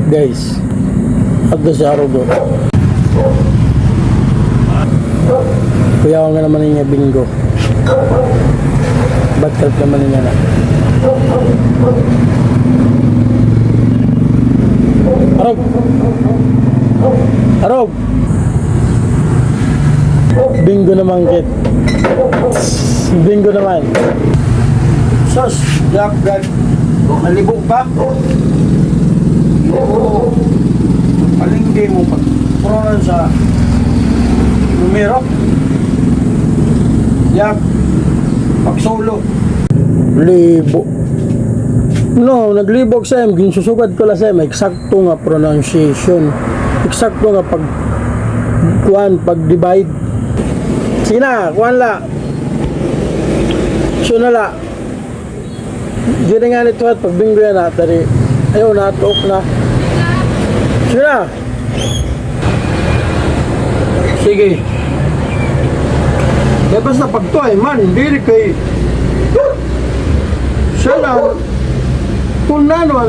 guys. At doon sa araw doon. Kuya ko nga naman niya bingo. Bad trip naman niya na. Arog! Arog! Bingo naman, Kit. Bingo naman. Sos, yak, gag. Malibog ba? Oo. Palinggi mo pag purunan sa numero. Yak, pagsolo. Libo. No, naglibog sa em. Ginsusugad ko lang sa em. Eksakto nga pronunciation. Eksakto nga pag-divide. Sige na, kuhan la. So na la. Diyan nga nito at pagbinggo yan na. Tari, ayaw na, talk na. Sige na. Sige. Kaya basta pagtuay man, hindi kay siya lang kung ano ba,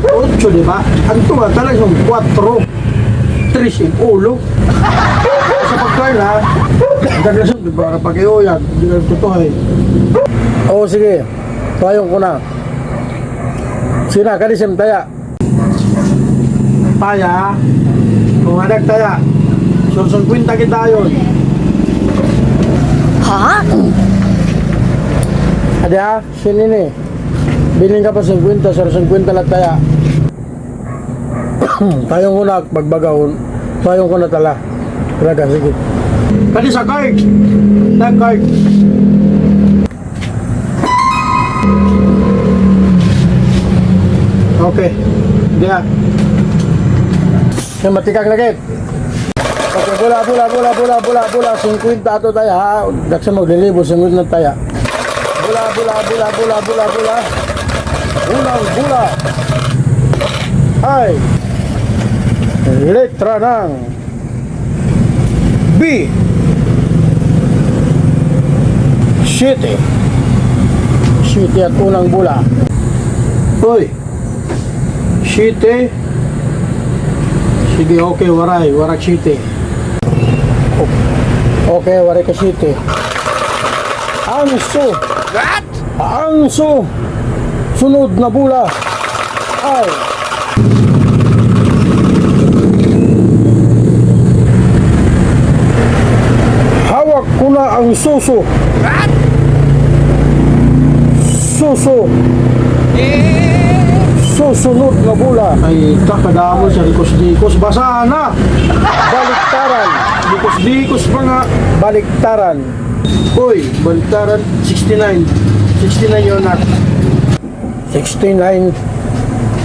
8, di ba? Ang tuwa talagang 4, 3 yung ulo. Sa pagtuay na, gaglasot, di ba? Pag-iuyag, hindi ka tutuhay. Oo, sige. Tuwayong ko na. Sige na, kanisim taya. Taya, kung anak taya, susun kwinta kita yun. Ada, sini nih. Bilhin ka pa 50, sir, 50 lang taya. Tayong ko na, pagbagahon. Tayong ko na tala. Talaga, sige. Kani sa card, tag card. Okay, dia. Yang matikak lagi. Oke, bola. 50 ato taya, ha. Daksa maglilibo, 50 na taya. Bola. Bola. Ay. Letra ng B. City at unang bola. Hoy. Shite. Sige, okay, warak shite. Okay, wari ka City. Angso. What? Angso. Sunod na bola. Ay. Hawak ko na ang suso. What? Suso. Susunod na bola. Ay, kakadamo sa dikos-dikos. Basahan na! Baliktaran. Dikos-dikos pa nga. Baliktaran. Uy, baliktaran, 69. 69 yun na. 69.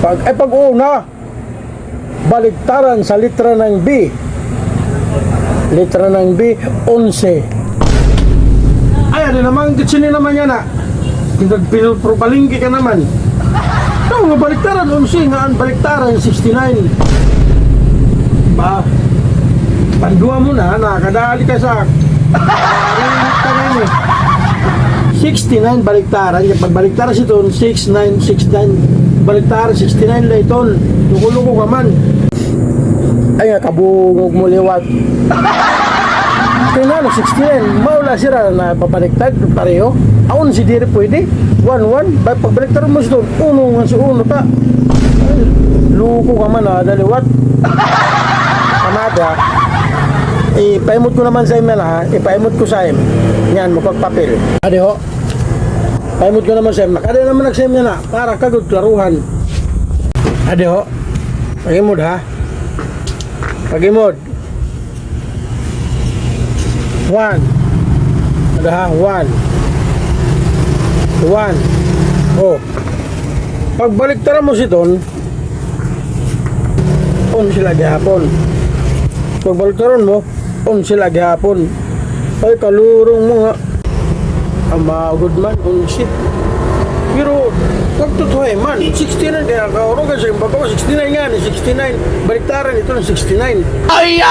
Pag una, baliktaran sa litra ng B. Litra ng B, 11. Ay, ano naman, kitsini naman yan na. Pinagpinulpropalingki ka naman. Nga baliktaran, 11 nga ang baliktaran, 69. Ba, pandua mo na, nakadali ka sa parinig ka na yun eh. 69 baliktaran, yung pagbaliktaran si Ton, 69, baliktaran, 69 lang ito. Luko-luko ka man. Ay nga, kabungog mo liwat. Kaya na, 69, maula sila na papaliktad, pareho. Aun si Diri pwede, 1-1, pagbaliktad mo si Ton, uno nga si uno ta. Ay, luko ka man ha, daliwat. Kamada, ipaimot ko naman sa email ha, ipaimot ko sa email. Yan, magpapapil. Ade ho, paimot ko naman sa email. Ade naman nag-same niya na, para kagod klaruhan. Ade ho, pagimod ha. Pagimod. 1. Ada ha, 1. 1. Oh. Pagbaliktaran mo si Don, on sila gihapon. Pagbaliktaran mo, on sila gihapon. Ay kalurong mo nga. Amagod man, on shit. Pero, pagtutuhay man, 69 kaya kaurong kasi yung babaw, 69 nga, 69. Baliktaran ito ng 69. Ay!